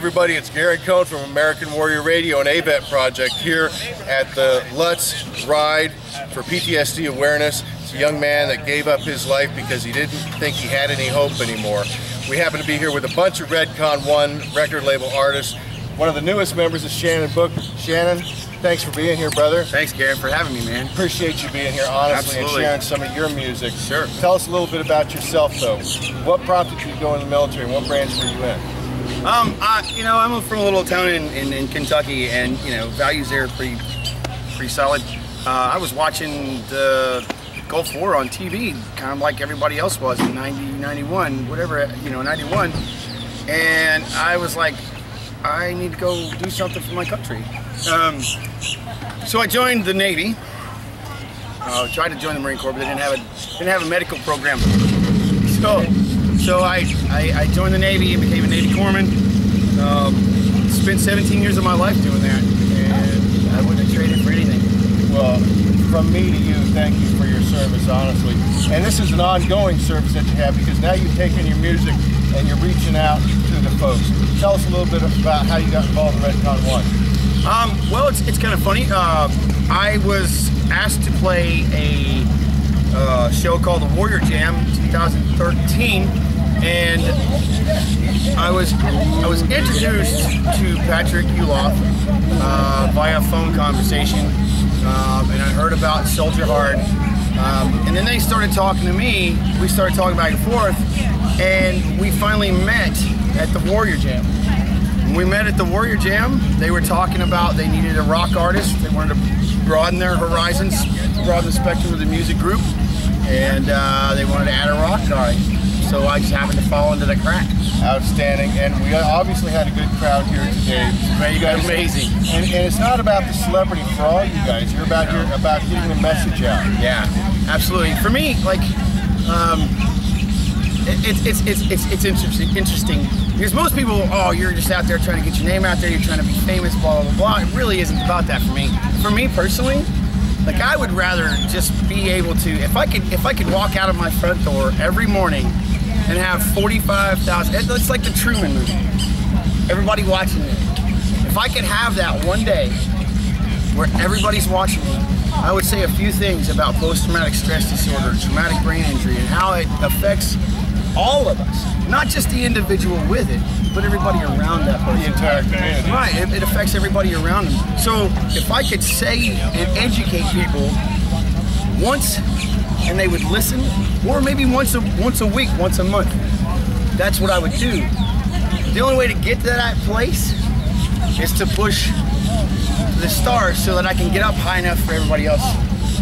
Everybody, it's Gary Cohn from American Warrior Radio and AVET Project here at the Let's Ride for PTSD Awareness. It's a young man that gave up his life because he didn't think he had any hope anymore. We happen to be here with a bunch of Redcon 1 record label artists. One of the newest members is Shannon Book. Shannon, thanks for being here, brother. Thanks, Gary, for having me, man. Appreciate you being here, honestly, Absolutely. and sharing some of your music. Sure. Tell us a little bit about yourself, though. What prompted you to go in the military, and what branch were you in? I'm from a little town in Kentucky, and values there are pretty solid. I was watching the Gulf War on TV, kind of like everybody else was in 90, 91, whatever, 91, and I was like, I need to go do something for my country. So I joined the Navy. Tried to join the Marine Corps, but they didn't have a medical program. So I joined the Navy and became a Navy corpsman. Spent 17 years of my life doing that, and I wouldn't trade it for anything. Well, from me to you, thank you for your service, honestly. And this is an ongoing service that you have, because now you've taken your music and you're reaching out to the folks. Tell us a little bit about how you got involved in Redcon 1. Well, it's kind of funny. I was asked to play a show called the Warrior Jam 2013, and I was introduced to Patrick Uloff via phone conversation, and I heard about Soldier Hard, and then they started talking to me. We started talking back and forth, and we finally met at the Warrior Jam. When we met at the Warrior Jam, they were talking about they needed a rock artist. They wanted to broaden their horizons, broaden the spectrum of the music group, and they wanted to add a rock guy. So I just happened to fall into the crack. Outstanding, and we obviously had a good crowd here today. Man, you guys amazing. And it's not about the celebrity for all you guys. You're about getting the message out. Yeah, absolutely. For me, like, it's interesting because most people, oh, you're just out there trying to get your name out there. You're trying to be famous, blah blah blah. It really isn't about that for me. For me personally, like, I would rather just be able to, if I could walk out of my front door every morning and have 45,000, it's like the Truman movie, everybody watching it. If I could have that one day where everybody's watching me, I would say a few things about post-traumatic stress disorder, traumatic brain injury, and how it affects all of us, not just the individual with it, but everybody around that person. The entire community. Right, it affects everybody around them. So if I could say and educate people once, and they would listen, or maybe once a week, once a month, that's what I would do. The only way to get to that place is to push the stars so that I can get up high enough for everybody else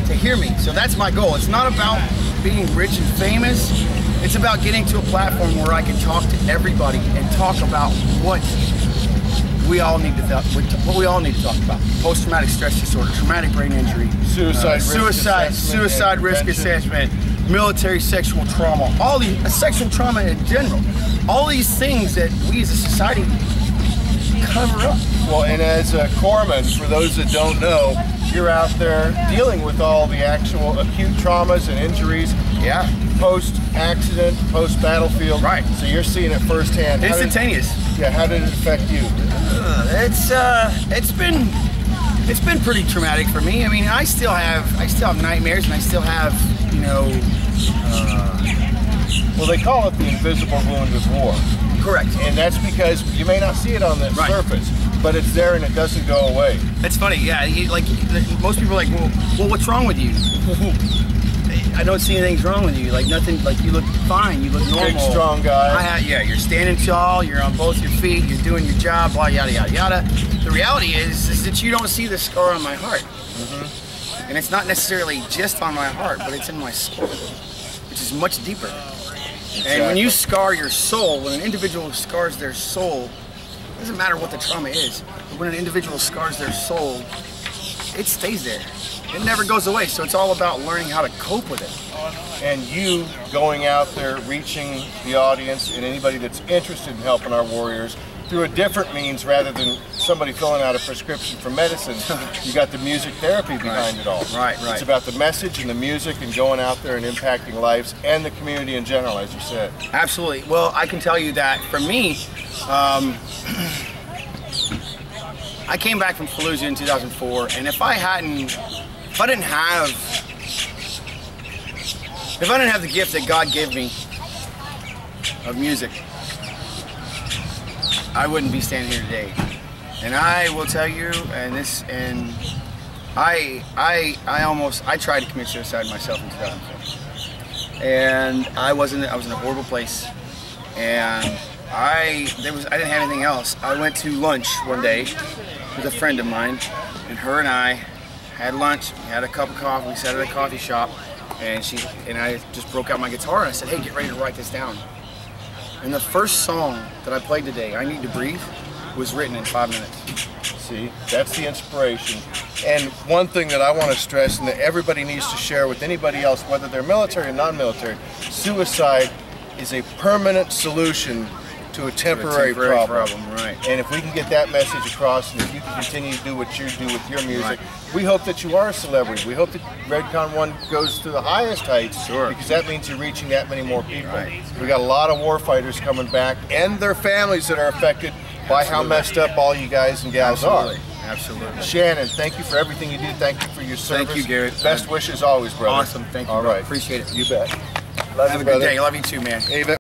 to hear me. So that's my goal. It's not about being rich and famous. It's about getting to a platform where I can talk to everybody and talk about what we all need to talk about: post-traumatic stress disorder, traumatic brain injury, suicide risk assessment, military sexual trauma, all these sexual trauma in general, all these things that we as a society cover up. Well, and as a corpsman, for those that don't know, you're out there dealing with all the actual acute traumas and injuries. Yeah. Post-accident, post-battlefield. Right. So you're seeing it firsthand. Instantaneous. How did it affect you? It's been pretty traumatic for me. I mean, I still have nightmares, and I still have, well, they call it the invisible wound of war. Correct. And that's because you may not see it on the surface, but it's there and it doesn't go away. It's funny, yeah. Most people are like, well, what's wrong with you? I don't see anything's wrong with you. Like, nothing. Like, you look fine. You look normal. Big, strong guy. Yeah, you're standing tall. You're on both your feet. You're doing your job. Blah yada yada yada. The reality is that you don't see the scar on my heart, and it's not necessarily just on my heart, but it's in my soul, which is much deeper. Exactly. And when you scar your soul, when an individual scars their soul, it doesn't matter what the trauma is, but when an individual scars their soul, it stays there. It never goes away, so it's all about learning how to cope with it. And you going out there, reaching the audience and anybody that's interested in helping our warriors through a different means rather than somebody filling out a prescription for medicine. You got the music therapy behind it all. Right. It's about the message and the music and going out there and impacting lives and the community in general, as you said. Absolutely. Well, I can tell you that for me, I came back from Fallujah in 2004, and if I didn't have the gift that God gave me of music, I wouldn't be standing here today. And I will tell you, I tried to commit suicide myself in 2004, and I was in a horrible place, and I didn't have anything else. I went to lunch one day with a friend of mine, and her and I had lunch. We had a cup of coffee. We sat at a coffee shop, and I just broke out my guitar and I said, "Hey, get ready to write this down." And the first song that I played today, "I Need to Breathe," was written in 5 minutes. See, that's the inspiration. And one thing that I want to stress, and that everybody needs to share with anybody else, whether they're military or non-military, suicide is a permanent solution to a temporary problem. Right. And if we can get that message across, and if you can continue to do what you do with your music, we hope that you are a celebrity. We hope that Redcon 1 goes to the highest heights, because that means you're reaching that many more people. Right. We got a lot of war fighters coming back, and their families that are affected by how messed up all you guys and gals are. Absolutely. Shannon, thank you for everything you do. Thank you for your service. Thank you, Garrett. Best wishes always, brother. Awesome. Thank you. All right. Appreciate it. You bet. Love Have you, a good brother. day. Love you too, man. Ava.